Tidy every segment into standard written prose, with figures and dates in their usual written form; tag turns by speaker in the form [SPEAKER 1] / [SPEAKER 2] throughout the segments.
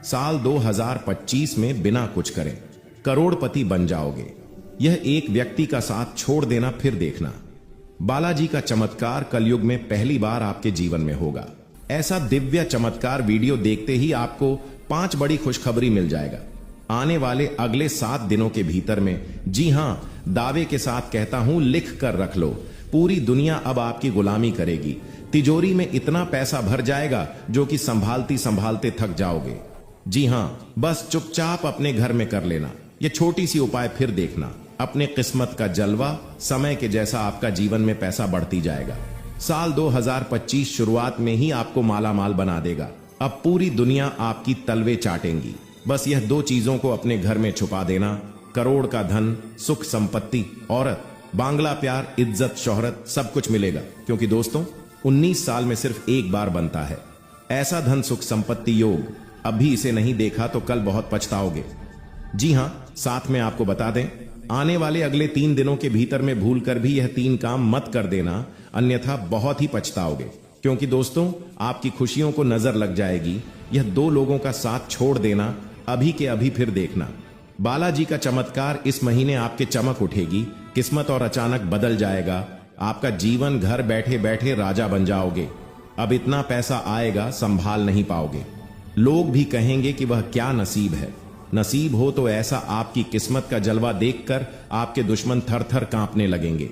[SPEAKER 1] साल 2025 में बिना कुछ करे करोड़पति बन जाओगे। यह एक व्यक्ति का साथ छोड़ देना फिर देखना। बालाजी का चमत्कार कलयुग में पहली बार आपके जीवन में होगा। ऐसा दिव्य चमत्कार वीडियो देखते ही आपको 5 बड़ी खुशखबरी मिल जाएगा। आने वाले अगले 7 दिनों के भीतर में, जी हां, दावे के साथ कहता हूं, लिख कर रख लो, पूरी दुनिया अब आपकी गुलामी करेगी। तिजोरी में इतना पैसा भर जाएगा जो कि संभालती संभालते थक जाओगे। जी हां, बस चुपचाप अपने घर में कर लेना। यह छोटी सी उपाय फिर देखना, अपने किस्मत का जलवा, समय के जैसा आपका जीवन में पैसा बढ़ती जाएगा। साल 2025 शुरुआत में ही आपको माला माल बना देगा। अब पूरी दुनिया आपकी तलवे चाटेंगी। बस यह 2 चीजों को अपने घर में छुपा देना, करोड़ का धन, सुख संपत्ति, औरत, बांग्ला प्यार, इज्जत, शोहरत, सब कुछ मिलेगा। क्योंकि दोस्तों 19 साल में सिर्फ एक बार बनता है ऐसा धन, सुख संपत्ति योग। अभी इसे नहीं देखा तो कल बहुत पछताओगे। जी हां, साथ में आपको बता दें, आने वाले अगले 3 दिनों के भीतर में भूल कर भी यह 3 काम मत कर देना, अन्यथा बहुत ही पछताओगे। क्योंकि दोस्तों आपकी खुशियों को नजर लग जाएगी। यह 2 लोगों का साथ छोड़ देना अभी के अभी फिर देखना। बालाजी का चमत्कार इस महीने आपके चमक उठेगी, किस्मत और अचानक बदल जाएगा। आपका जीवन घर बैठे बैठे राजा बन जाओगे। अब इतना पैसा आएगा संभाल नहीं पाओगे। लोग भी कहेंगे कि वह क्या नसीब है। नसीब हो तो ऐसा आपकी किस्मत का जलवा देखकर आपके दुश्मन थर थर कांपने लगेंगे।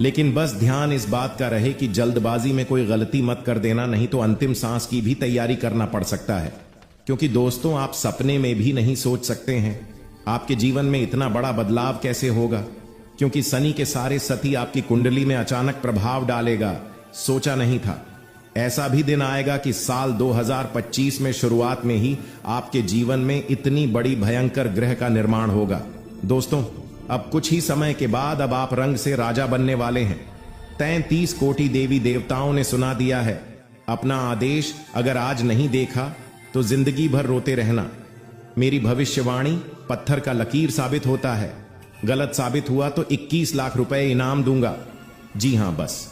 [SPEAKER 1] लेकिन बस ध्यान इस बात का रहे कि जल्दबाजी में कोई गलती मत कर देना, नहीं तो अंतिम सांस की भी तैयारी करना पड़ सकता है। क्योंकि दोस्तों आप सपने में भी नहीं सोच सकते हैं आपके जीवन में इतना बड़ा बदलाव कैसे होगा। क्योंकि शनि के सारे सती आपकी कुंडली में अचानक प्रभाव डालेगा। सोचा नहीं था ऐसा भी दिन आएगा कि साल 2025 में शुरुआत में ही आपके जीवन में इतनी बड़ी भयंकर ग्रह का निर्माण होगा। दोस्तों अब कुछ ही समय के बाद अब आप रंग से राजा बनने वाले हैं। 33 कोटि देवी देवताओं ने सुना दिया है। अपना आदेश अगर आज नहीं देखा तो जिंदगी भर रोते रहना। मेरी भविष्यवाणी पत्थर का लकीर साबित होता है। गलत साबित हुआ तो 21 लाख रुपए इनाम दूंगा। जी हां, बस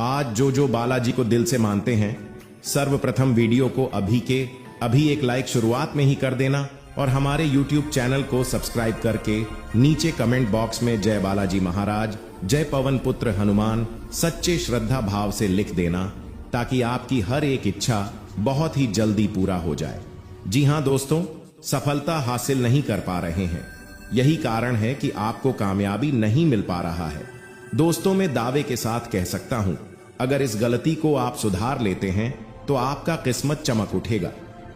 [SPEAKER 1] आज जो बालाजी को दिल से मानते हैं, सर्वप्रथम वीडियो को अभी के अभी एक लाइक शुरुआत में ही कर देना और हमारे YouTube चैनल को सब्सक्राइब करके नीचे कमेंट बॉक्स में जय बालाजी महाराज, जय पवन पुत्र हनुमान सच्चे श्रद्धा भाव से लिख देना, ताकि आपकी हर एक इच्छा बहुत ही जल्दी पूरा हो जाए। जी हां दोस्तों, सफलता हासिल नहीं कर पा रहे हैं, यही कारण है कि आपको कामयाबी नहीं मिल पा रहा है। दोस्तों मैं दावे के साथ कह सकता हूं, अगर इस गलती को आप सुधार लेते हैं तो आपका किस्मत चमक उठेगा।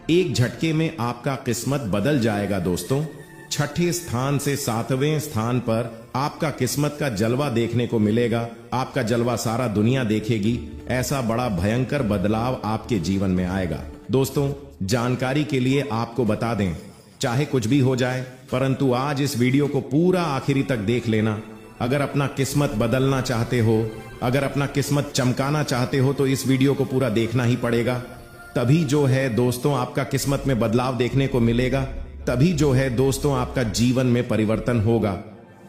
[SPEAKER 1] एक झटके में आपका किस्मत बदल जाएगा। दोस्तों 6ठे स्थान से 7वें स्थान पर आपका किस्मत का जलवा देखने को मिलेगा। आपका जलवा सारा दुनिया देखेगी। ऐसा बड़ा भयंकर बदलाव आपके जीवन में आएगा। दोस्तों जानकारी के लिए आपको बता दें, चाहे कुछ भी हो जाए, परंतु आज इस वीडियो को पूरा आखिरी तक देख लेना। अगर अपना किस्मत बदलना चाहते हो, अगर अपना किस्मत चमकाना चाहते हो तो इस वीडियो को पूरा देखना ही पड़ेगा। तभी जो है दोस्तों आपका किस्मत में बदलाव देखने को मिलेगा। तभी जो है दोस्तों आपका जीवन में परिवर्तन होगा।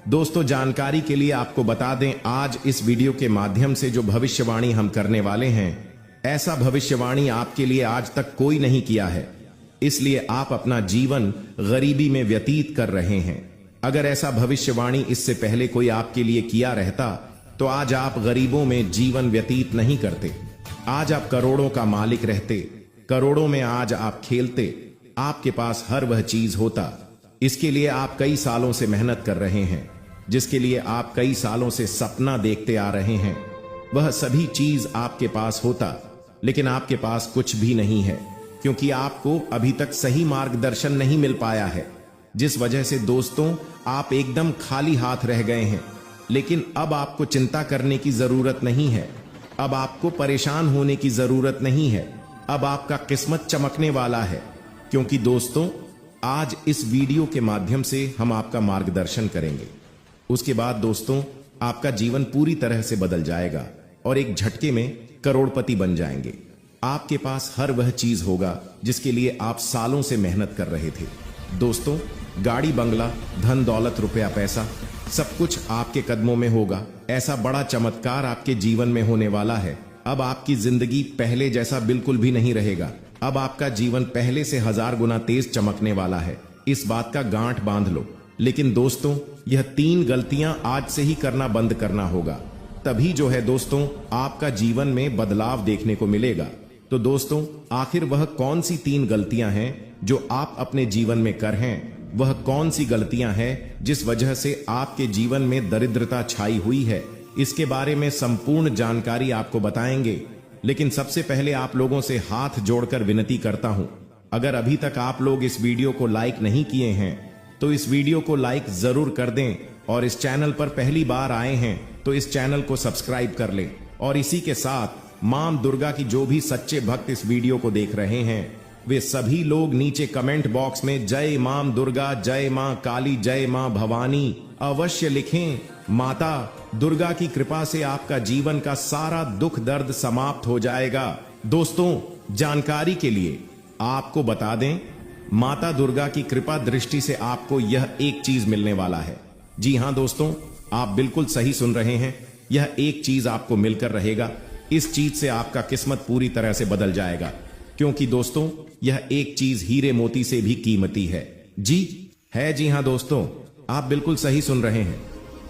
[SPEAKER 1] दोस्तों जानकारी के लिए आपको बता दें, आज इस वीडियो के माध्यम से जो भविष्यवाणी हम करने वाले हैं, ऐसा भविष्यवाणी आपके लिए आज तक कोई नहीं किया है। इसलिए आप अपना जीवन गरीबी में व्यतीत कर रहे हैं। अगर ऐसा भविष्यवाणी इससे पहले कोई आपके लिए किया रहता तो आज आप गरीबों में जीवन व्यतीत नहीं करते। आज आप करोड़ों का मालिक रहते। करोड़ों में आज आप खेलते। आपके पास हर वह चीज होता। इसके लिए आप कई सालों से मेहनत कर रहे हैं, जिसके लिए आप कई सालों से सपना देखते आ रहे हैं। वह सभी चीज आपके पास होता, लेकिन आपके पास कुछ भी नहीं है, क्योंकि आपको अभी तक सही मार्गदर्शन नहीं मिल पाया है। जिस वजह से दोस्तों आप एकदम खाली हाथ रह गए हैं। लेकिन अब आपको चिंता करने की जरूरत नहीं है। अब आपको परेशान होने की जरूरत नहीं है। अब आपका किस्मत चमकने वाला है, क्योंकि दोस्तों आज इस वीडियो के माध्यम से हम आपका मार्गदर्शन करेंगे। उसके बाद दोस्तों आपका जीवन पूरी तरह से बदल जाएगा और एक झटके में करोड़पति बन जाएंगे। आपके पास हर वह चीज होगा जिसके लिए आप सालों से मेहनत कर रहे थे। दोस्तों गाड़ी, बंगला, धन दौलत, रुपया, पैसा, सब कुछ आपके कदमों में होगा। ऐसा बड़ा चमत्कार आपके जीवन में होने वाला है। अब आपकी जिंदगी पहले जैसा बिल्कुल भी नहीं रहेगा। अब आपका जीवन पहले से 1000 गुना तेज चमकने वाला है, इस बात का गांठ बांध लो। लेकिन दोस्तों, यह 3 गलतियां आज से ही करना बंद करना होगा, तभी जो है दोस्तों आपका जीवन में बदलाव देखने को मिलेगा। तो दोस्तों, आखिर वह कौन सी 3 गलतियां हैं जो आप अपने जीवन में कर हैं? वह कौन सी गलतियां हैं जिस वजह से आपके जीवन में दरिद्रता छाई हुई है? इसके बारे में संपूर्ण जानकारी आपको बताएंगे। लेकिन सबसे पहले आप लोगों से हाथ जोड़कर विनती करता हूं, अगर अभी तक आप लोग इस वीडियो को लाइक नहीं किए हैं तो इस वीडियो को लाइक जरूर कर दें, और इस चैनल पर पहली बार आए हैं तो इस चैनल को सब्सक्राइब कर लें। और इसी के साथ मां दुर्गा की जो भी सच्चे भक्त इस वीडियो को देख रहे हैं वे सभी लोग नीचे कमेंट बॉक्स में जय मां दुर्गा, जय मां काली, जय मां भवानी अवश्य लिखें। माता दुर्गा की कृपा से आपका जीवन का सारा दुख दर्द समाप्त हो जाएगा। दोस्तों, जानकारी के लिए आपको बता दें, माता दुर्गा की कृपा दृष्टि से आपको यह एक चीज मिलने वाला है। जी हां दोस्तों, आप बिल्कुल सही सुन रहे हैं, यह एक चीज आपको मिलकर रहेगा। इस चीज से आपका किस्मत पूरी तरह से बदल जाएगा, क्योंकि दोस्तों यह एक चीज हीरे मोती से भी कीमती है। जी हां दोस्तों, आप बिल्कुल सही सुन रहे हैं।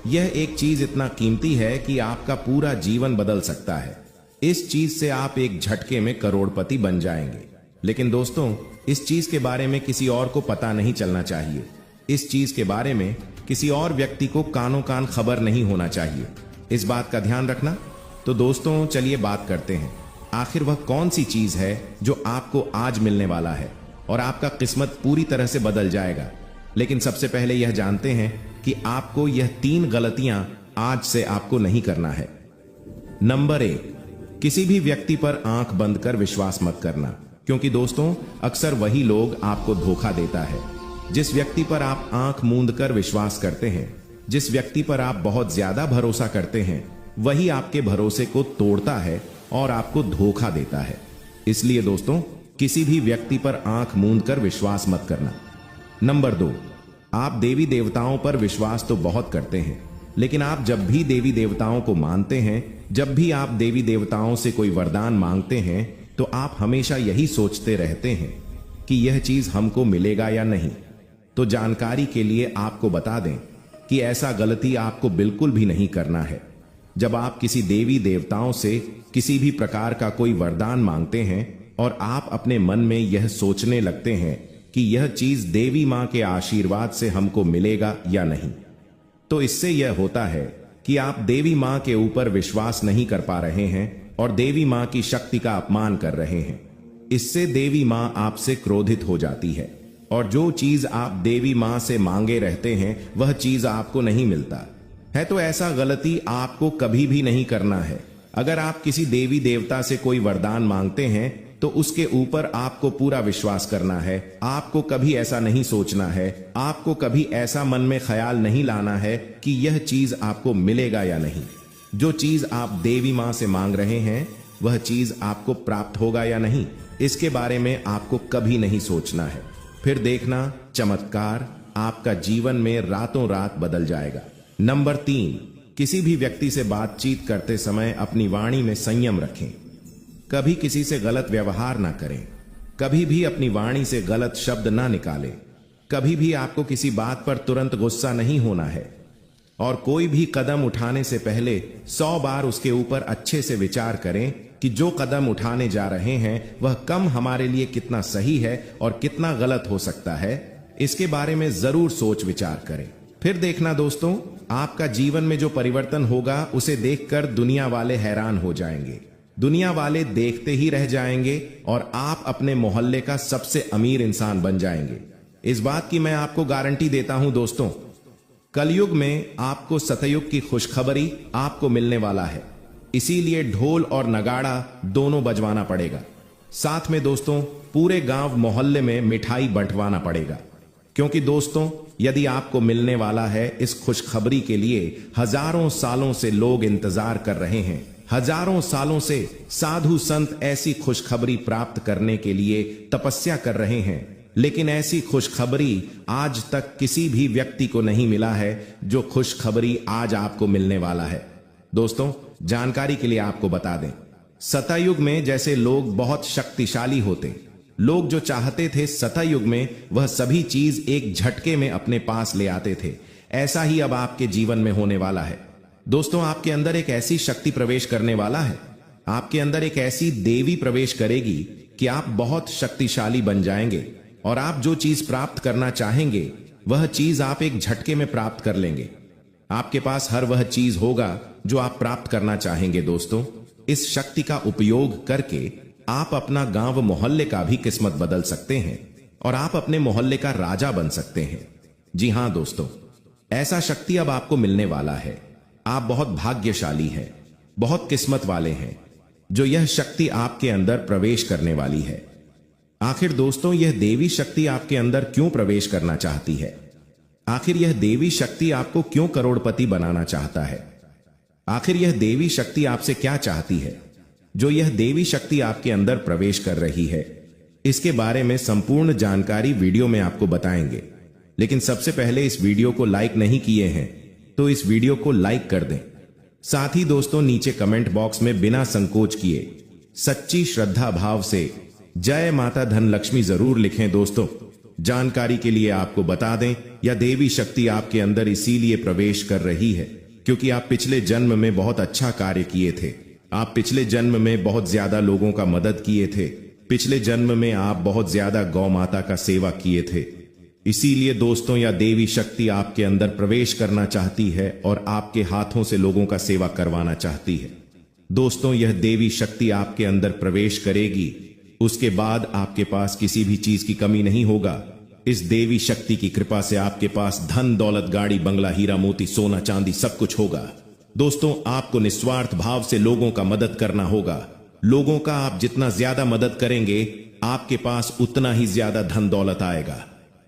[SPEAKER 1] यह एक चीज इतना कीमती है कि आपका पूरा जीवन बदल सकता है। इस चीज से आप एक झटके में करोड़पति बन जाएंगे। लेकिन दोस्तों, इस चीज के बारे में किसी और को पता नहीं चलना चाहिए। इस चीज के बारे में किसी और व्यक्ति को कानों कान खबर नहीं होना चाहिए। इस बात का ध्यान रखना। तो दोस्तों, चलिए बात करते हैं, आखिर वह कौन सी चीज है जो आपको आज मिलने वाला है और आपका किस्मत पूरी तरह से बदल जाएगा। लेकिन सबसे पहले यह जानते हैं कि आपको यह 3 गलतियां आज से आपको नहीं करना है। नंबर 1, किसी भी व्यक्ति पर आंख बंद कर विश्वास मत करना, क्योंकि दोस्तों अक्सर वही लोग आपको धोखा देता है। जिस व्यक्ति पर आप आंख मूंद कर विश्वास करते हैं, जिस व्यक्ति पर आप बहुत ज्यादा भरोसा करते हैं, वही आपके भरोसे को तोड़ता है और आपको धोखा देता है। इसलिए दोस्तों, किसी भी व्यक्ति पर आंख मूंद कर विश्वास मत करना। नंबर 2, आप देवी देवताओं पर विश्वास तो बहुत करते हैं, लेकिन आप जब भी देवी देवताओं को मानते हैं, जब भी आप देवी देवताओं से कोई वरदान मांगते हैं, तो आप हमेशा यही सोचते रहते हैं कि यह चीज हमको मिलेगा या नहीं। तो जानकारी के लिए आपको बता दें कि ऐसा गलती आपको बिल्कुल भी नहीं करना है। जब आप किसी देवी देवताओं से किसी भी प्रकार का कोई वरदान मांगते हैं और आप अपने मन में यह सोचने लगते हैं कि यह चीज देवी मां के आशीर्वाद से हमको मिलेगा या नहीं, तो इससे यह होता है कि आप देवी मां के ऊपर विश्वास नहीं कर पा रहे हैं और देवी मां की शक्ति का अपमान कर रहे हैं। इससे देवी मां आपसे क्रोधित हो जाती है और जो चीज आप देवी मां से मांगे रहते हैं वह चीज आपको नहीं मिलता है। तो ऐसा गलती आपको कभी भी नहीं करना है। अगर आप किसी देवी देवता से कोई वरदान मांगते हैं तो उसके ऊपर आपको पूरा विश्वास करना है। आपको कभी ऐसा नहीं सोचना है, आपको कभी ऐसा मन में ख्याल नहीं लाना है कि यह चीज आपको मिलेगा या नहीं। जो चीज आप देवी मां से मांग रहे हैं वह चीज आपको प्राप्त होगा या नहीं, इसके बारे में आपको कभी नहीं सोचना है। फिर देखना चमत्कार आपका जीवन में रातों रात बदल जाएगा। नंबर 3, किसी भी व्यक्ति से बातचीत करते समय अपनी वाणी में संयम रखें। कभी किसी से गलत व्यवहार ना करें, कभी भी अपनी वाणी से गलत शब्द ना निकालें, कभी भी आपको किसी बात पर तुरंत गुस्सा नहीं होना है और कोई भी कदम उठाने से पहले 100 बार उसके ऊपर अच्छे से विचार करें कि जो कदम उठाने जा रहे हैं वह कम हमारे लिए कितना सही है और कितना गलत हो सकता है, इसके बारे में जरूर सोच विचार करें। फिर देखना दोस्तों, आपका जीवन में जो परिवर्तन होगा उसे देखकर दुनिया वाले हैरान हो जाएंगे। दुनिया वाले देखते ही रह जाएंगे और आप अपने मोहल्ले का सबसे अमीर इंसान बन जाएंगे। इस बात की मैं आपको गारंटी देता हूं दोस्तों। कलयुग में आपको सतयुग की खुशखबरी आपको मिलने वाला है, इसीलिए ढोल और नगाड़ा दोनों बजवाना पड़ेगा। साथ में दोस्तों पूरे गांव मोहल्ले में मिठाई बंटवाना पड़ेगा, क्योंकि दोस्तों यदि आपको मिलने वाला है इस खुशखबरी के लिए हजारों सालों से लोग इंतजार कर रहे हैं। हजारों सालों से साधु संत ऐसी खुशखबरी प्राप्त करने के लिए तपस्या कर रहे हैं, लेकिन ऐसी खुशखबरी आज तक किसी भी व्यक्ति को नहीं मिला है जो खुशखबरी आज आपको मिलने वाला है। दोस्तों जानकारी के लिए आपको बता दें, सतयुग में जैसे लोग बहुत शक्तिशाली होते, लोग जो चाहते थे सतयुग में वह सभी चीज एक झटके में अपने पास ले आते थे। ऐसा ही अब आपके जीवन में होने वाला है। दोस्तों, आपके अंदर एक ऐसी शक्ति प्रवेश करने वाला है, आपके अंदर एक ऐसी देवी प्रवेश करेगी कि आप बहुत शक्तिशाली बन जाएंगे और आप जो चीज प्राप्त करना चाहेंगे वह चीज आप एक झटके में प्राप्त कर लेंगे। आपके पास हर वह चीज होगा जो आप प्राप्त करना चाहेंगे। दोस्तों, इस शक्ति का उपयोग करके आप अपना गांव मोहल्ले का भी किस्मत बदल सकते हैं और आप अपने मोहल्ले का राजा बन सकते हैं। जी हां दोस्तों, ऐसा शक्ति अब आपको मिलने वाला है। आप बहुत भाग्यशाली हैं, बहुत किस्मत वाले हैं जो यह शक्ति आपके अंदर प्रवेश करने वाली है। आखिर दोस्तों, यह देवी शक्ति आपके अंदर क्यों प्रवेश करना चाहती है? आखिर यह देवी शक्ति आपको क्यों करोड़पति बनाना चाहता है? आखिर यह देवी शक्ति आपसे क्या चाहती है जो यह देवी शक्ति आपके अंदर प्रवेश कर रही है? इसके बारे में संपूर्ण जानकारी वीडियो में आपको बताएंगे। लेकिन सबसे पहले इस वीडियो को लाइक नहीं किए हैं तो इस वीडियो को लाइक कर दें। साथ ही दोस्तों, नीचे कमेंट बॉक्स में बिना संकोच किए सच्ची श्रद्धा भाव से जय माता धनलक्ष्मी जरूर लिखें। दोस्तों, जानकारी के लिए आपको बता दें, यह देवी शक्ति आपके अंदर इसीलिए प्रवेश कर रही है क्योंकि आप पिछले जन्म में बहुत अच्छा कार्य किए थे। आप पिछले जन्म में बहुत ज्यादा लोगों का मदद किए थे। पिछले जन्म में आप बहुत ज्यादा गौ माता का सेवा किए थे। इसीलिए दोस्तों, यह देवी शक्ति आपके अंदर प्रवेश करना चाहती है और आपके हाथों से लोगों का सेवा करवाना चाहती है। दोस्तों, यह देवी शक्ति आपके अंदर प्रवेश करेगी, उसके बाद आपके पास किसी भी चीज की कमी नहीं होगा। इस देवी शक्ति की कृपा से आपके पास धन दौलत गाड़ी बंगला हीरा मोती सोना चांदी सब कुछ होगा। दोस्तों, आपको निस्वार्थ भाव से लोगों का मदद करना होगा। लोगों का आप जितना ज्यादा मदद करेंगे आपके पास उतना ही ज्यादा धन दौलत आएगा।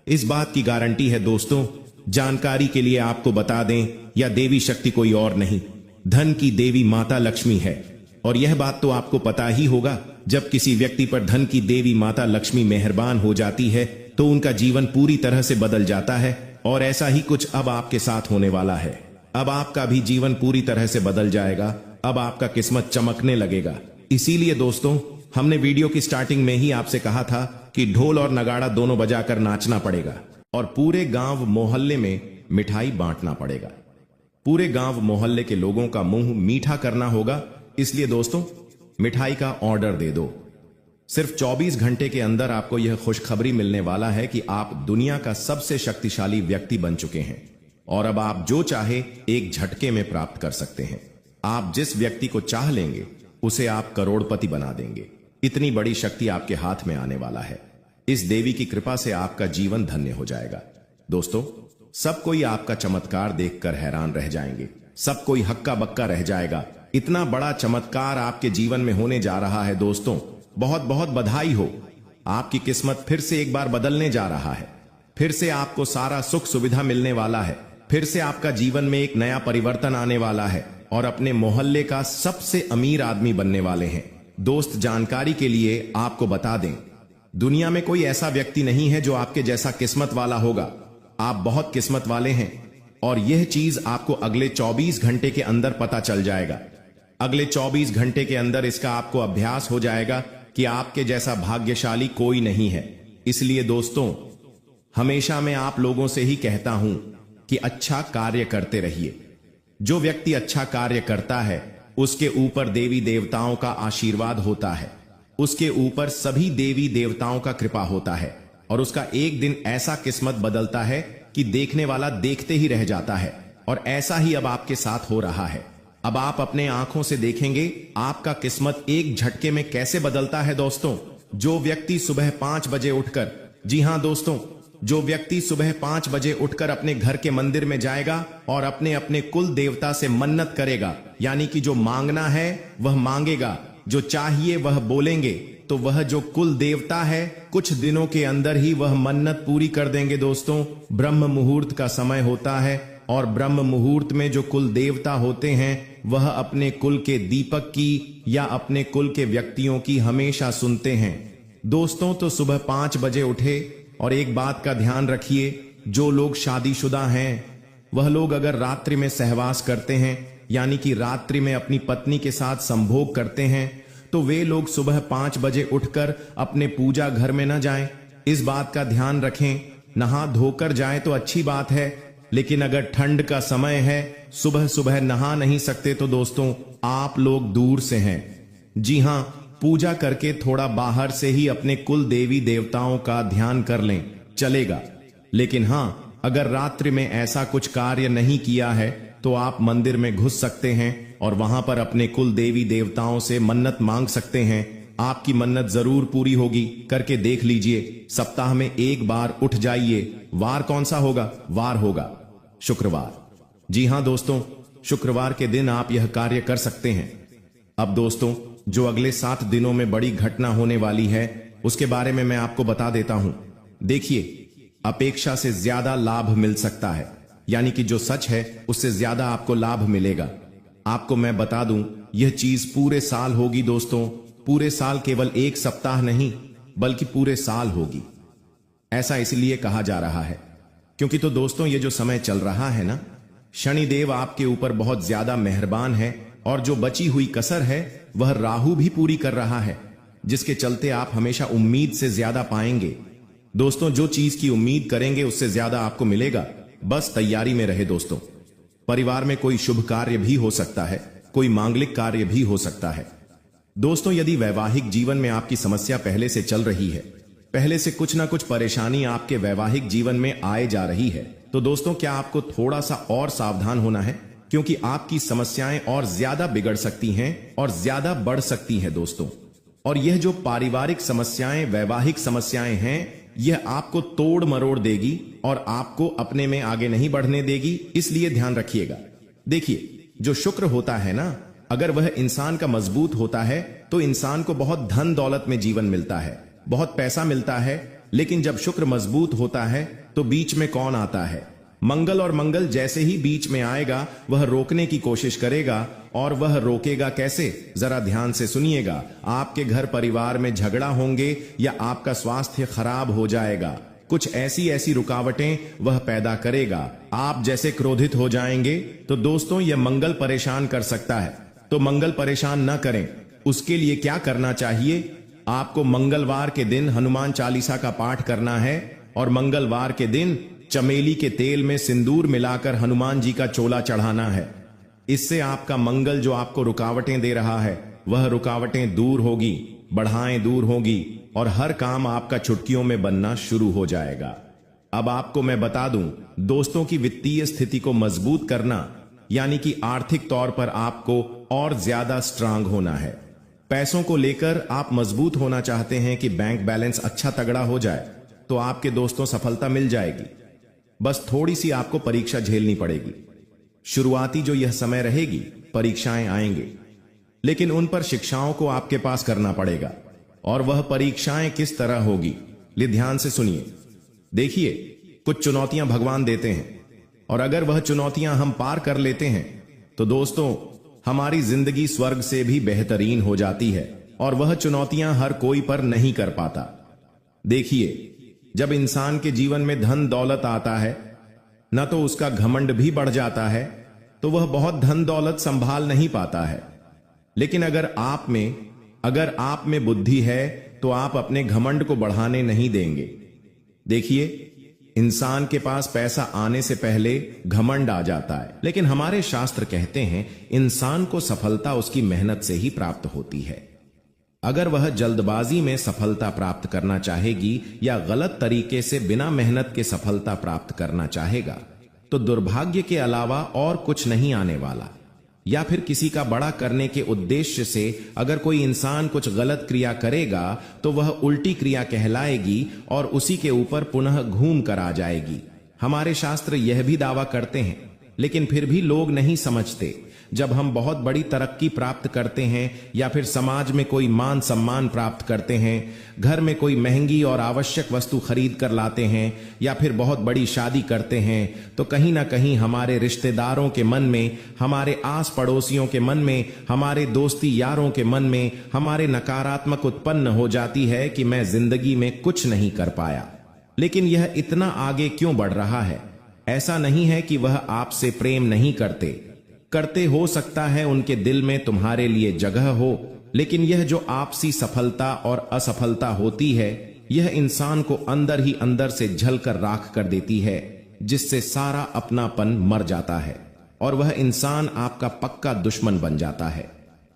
[SPEAKER 1] इस बात की गारंटी है। दोस्तों, जानकारी के लिए आपको बता दें, यह देवी शक्ति कोई और नहीं, धन की देवी माता लक्ष्मी है। और यह बात तो आपको पता ही होगा, जब किसी व्यक्ति पर धन की देवी माता लक्ष्मी मेहरबान हो जाती है तो उनका जीवन पूरी तरह से बदल जाता है। और ऐसा ही कुछ अब आपके साथ होने वाला है। अब आपका भी जीवन पूरी तरह से बदल जाएगा। अब आपका किस्मत चमकने लगेगा। इसीलिए दोस्तों, हमने वीडियो की स्टार्टिंग में ही आपसे कहा था कि ढोल और नगाड़ा दोनों बजाकर नाचना पड़ेगा और पूरे गांव मोहल्ले में मिठाई बांटना पड़ेगा। पूरे गांव मोहल्ले के लोगों का मुंह मीठा करना होगा। इसलिए दोस्तों, मिठाई का ऑर्डर दे दो। सिर्फ 24 घंटे के अंदर आपको यह खुशखबरी मिलने वाला है कि आप दुनिया का सबसे शक्तिशाली व्यक्ति बन चुके हैं और अब आप जो चाहे एक झटके में प्राप्त कर सकते हैं। आप जिस व्यक्ति को चाह लेंगे उसे आप करोड़पति बना देंगे। इतनी बड़ी शक्ति आपके हाथ में आने वाला है। इस देवी की कृपा से आपका जीवन धन्य हो जाएगा। दोस्तों, सब कोई आपका चमत्कार देखकर हैरान रह जाएंगे। सब कोई हक्का बक्का रह जाएगा। इतना बड़ा चमत्कार आपके जीवन में होने जा रहा है। दोस्तों, बहुत बहुत बधाई हो। आपकी किस्मत फिर से एक बार बदलने जा रहा है। फिर से आपको सारा सुख सुविधा मिलने वाला है। फिर से आपका जीवन में एक नया परिवर्तन आने वाला है और अपने मोहल्ले का सबसे अमीर आदमी बनने वाले हैं। दोस्त, जानकारी के लिए आपको बता दें, दुनिया में कोई ऐसा व्यक्ति नहीं है जो आपके जैसा किस्मत वाला होगा। आप बहुत किस्मत वाले हैं और यह चीज आपको अगले 24 घंटे के अंदर पता चल जाएगा। अगले 24 घंटे के अंदर इसका आपको अभ्यास हो जाएगा कि आपके जैसा भाग्यशाली कोई नहीं है। इसलिए दोस्तों, हमेशा मैं आप लोगों से ही कहता हूं कि अच्छा कार्य करते रहिए। जो व्यक्ति अच्छा कार्य करता है उसके ऊपर देवी देवताओं का आशीर्वाद होता है, उसके ऊपर सभी देवी देवताओं का कृपा होता है और उसका एक दिन ऐसा किस्मत बदलता है कि देखने वाला देखते ही रह जाता है। और ऐसा ही अब आपके साथ हो रहा है। अब आप अपने आंखों से देखेंगे आपका किस्मत एक झटके में कैसे बदलता है। दोस्तों, जो व्यक्ति सुबह 5 बजे उठकर, जी हां दोस्तों, जो व्यक्ति सुबह 5 बजे उठकर अपने घर के मंदिर में जाएगा और अपने अपने कुल देवता से मन्नत करेगा, यानी कि जो मांगना है वह मांगेगा, जो चाहिए वह बोलेंगे, तो वह जो कुल देवता है कुछ दिनों के अंदर ही वह मन्नत पूरी कर देंगे। दोस्तों, ब्रह्म मुहूर्त का समय होता है और ब्रह्म मुहूर्त में जो कुल देवता होते हैं वह अपने कुल के दीपक की या अपने कुल के व्यक्तियों की हमेशा सुनते हैं। दोस्तों, तो सुबह 5 बजे उठे और एक बात का ध्यान रखिए, जो लोग शादीशुदा हैं वह लोग अगर रात्रि में सहवास करते हैं, यानी कि रात्रि में अपनी पत्नी के साथ संभोग करते हैं, तो वे लोग सुबह 5 बजे उठकर अपने पूजा घर में न जाएं। इस बात का ध्यान रखें। नहा धोकर जाएं तो अच्छी बात है, लेकिन अगर ठंड का समय है, सुबह सुबह नहा नहीं सकते, तो दोस्तों आप लोग दूर से हैं। जी हां, पूजा करके थोड़ा बाहर से ही अपने कुल देवी देवताओं का ध्यान कर लें, चलेगा। लेकिन हां, अगर रात्रि में ऐसा कुछ कार्य नहीं किया है तो आप मंदिर में घुस सकते हैं और वहां पर अपने कुल देवी देवताओं से मन्नत मांग सकते हैं। आपकी मन्नत जरूर पूरी होगी। करके देख लीजिए। सप्ताह में एक बार उठ जाइए। वार कौन सा होगा? वार होगा शुक्रवार। जी हां दोस्तों, शुक्रवार के दिन आप यह कार्य कर सकते हैं। अब दोस्तों, जो अगले 7 दिनों में बड़ी घटना होने वाली है, उसके बारे में मैं आपको बता देता हूं। देखिए, अपेक्षा से ज्यादा लाभ मिल सकता है, यानी कि जो सच है उससे ज्यादा आपको लाभ मिलेगा। आपको मैं बता दूं, यह चीज पूरे साल होगी दोस्तों। पूरे साल, केवल एक सप्ताह नहीं, बल्कि पूरे साल होगी। ऐसा इसलिए कहा जा रहा है क्योंकि तो दोस्तों, ये जो समय चल रहा है ना, शनिदेव आपके ऊपर बहुत ज्यादा मेहरबान है और जो बची हुई कसर है वह राहु भी पूरी कर रहा है, जिसके चलते आप हमेशा उम्मीद से ज्यादा पाएंगे। दोस्तों, जो चीज की उम्मीद करेंगे उससे ज्यादा आपको मिलेगा। बस तैयारी में रहे दोस्तों। परिवार में कोई शुभ कार्य भी हो सकता है, कोई मांगलिक कार्य भी हो सकता है। दोस्तों, यदि वैवाहिक जीवन में आपकी समस्या पहले से चल रही है, पहले से कुछ ना कुछ परेशानी आपके वैवाहिक जीवन में आए जा रही है, तो दोस्तों क्या आपको थोड़ा सा और सावधान होना है, क्योंकि आपकी समस्याएं और ज्यादा बिगड़ सकती हैं और ज्यादा बढ़ सकती हैं दोस्तों। और यह जो पारिवारिक समस्याएं, वैवाहिक समस्याएं हैं, यह आपको तोड़ मरोड़ देगी और आपको अपने में आगे नहीं बढ़ने देगी। इसलिए ध्यान रखिएगा। देखिए, जो शुक्र होता है ना, अगर वह इंसान का मजबूत होता है तो इंसान को बहुत धन दौलत में जीवन मिलता है, बहुत पैसा मिलता है। लेकिन जब शुक्र मजबूत होता है तो बीच में कौन आता है? मंगल। और मंगल जैसे ही बीच में आएगा, वह रोकने की कोशिश करेगा। और वह रोकेगा कैसे? जरा ध्यान से सुनिएगा। आपके घर परिवार में झगड़ा होंगे या आपका स्वास्थ्य खराब हो जाएगा। कुछ ऐसी ऐसी रुकावटें वह पैदा करेगा। आप जैसे क्रोधित हो जाएंगे। तो दोस्तों, यह मंगल परेशान कर सकता है, तो मंगल परेशान न करें। उसके लिए क्या करना चाहिए? आपको मंगलवार के दिन हनुमान चालीसा का पाठ करना है और मंगलवार के दिन चमेली के तेल में सिंदूर मिलाकर हनुमान जी का चोला चढ़ाना है। इससे आपका मंगल, जो आपको रुकावटें दे रहा है, वह रुकावटें दूर होगी, बढ़ाएं दूर होगी और हर काम आपका चुटकियों में बनना शुरू हो जाएगा। अब आपको मैं बता दूं, दोस्तों की वित्तीय स्थिति को मजबूत करना, यानी कि आर्थिक तौर पर आपको और ज्यादा स्ट्रांग होना है। पैसों को लेकर आप मजबूत होना चाहते हैं कि बैंक बैलेंस अच्छा तगड़ा हो जाए, तो आपके दोस्तों सफलता मिल जाएगी। बस थोड़ी सी आपको परीक्षा झेलनी पड़ेगी। शुरुआती जो यह समय रहेगी, परीक्षाएं आएंगे, लेकिन उन पर शिक्षाओं को आपके पास करना पड़ेगा। और वह परीक्षाएं किस तरह होगी, ले ध्यान से सुनिए। देखिए, कुछ चुनौतियां भगवान देते हैं और अगर वह चुनौतियां हम पार कर लेते हैं तो दोस्तों हमारी जिंदगी स्वर्ग से भी बेहतरीन हो जाती है। और वह चुनौतियां हर कोई पर नहीं कर पाता। देखिए, जब इंसान के जीवन में धन दौलत आता है, न तो उसका घमंड भी बढ़ जाता है, तो वह बहुत धन दौलत संभाल नहीं पाता है। लेकिन अगर आप में बुद्धि है तो आप अपने घमंड को बढ़ाने नहीं देंगे। देखिए, इंसान के पास पैसा आने से पहले घमंड आ जाता है, लेकिन हमारे शास्त्र कहते हैं इंसान को सफलता उसकी मेहनत से ही प्राप्त होती है। अगर वह जल्दबाजी में सफलता प्राप्त करना चाहेगी या गलत तरीके से बिना मेहनत के सफलता प्राप्त करना चाहेगा, तो दुर्भाग्य के अलावा और कुछ नहीं आने वाला। या फिर किसी का बड़ा करने के उद्देश्य से अगर कोई इंसान कुछ गलत क्रिया करेगा तो वह उल्टी क्रिया कहलाएगी और उसी के ऊपर पुनः घूम कर आ जाएगी। हमारे शास्त्र यह भी दावा करते हैं, लेकिन फिर भी लोग नहीं समझते। जब हम बहुत बड़ी तरक्की प्राप्त करते हैं या फिर समाज में कोई मान सम्मान प्राप्त करते हैं, घर में कोई महंगी और आवश्यक वस्तु खरीद कर लाते हैं या फिर बहुत बड़ी शादी करते हैं, तो कहीं ना कहीं हमारे रिश्तेदारों के मन में, हमारे आस पड़ोसियों के मन में, हमारे दोस्ती यारों के मन में हमारे नकारात्मक उत्पन्न हो जाती है कि मैं जिंदगी में कुछ नहीं कर पाया। लेकिन यह इतना आगे क्यों बढ़ रहा है? ऐसा नहीं है कि वह आपसे प्रेम नहीं करते, हो सकता है उनके दिल में तुम्हारे लिए जगह हो, लेकिन यह जो आपसी सफलता और असफलता होती है, यह इंसान को अंदर ही अंदर से झलकर राख कर देती है, जिससे सारा अपनापन मर जाता है और वह इंसान आपका पक्का दुश्मन बन जाता है।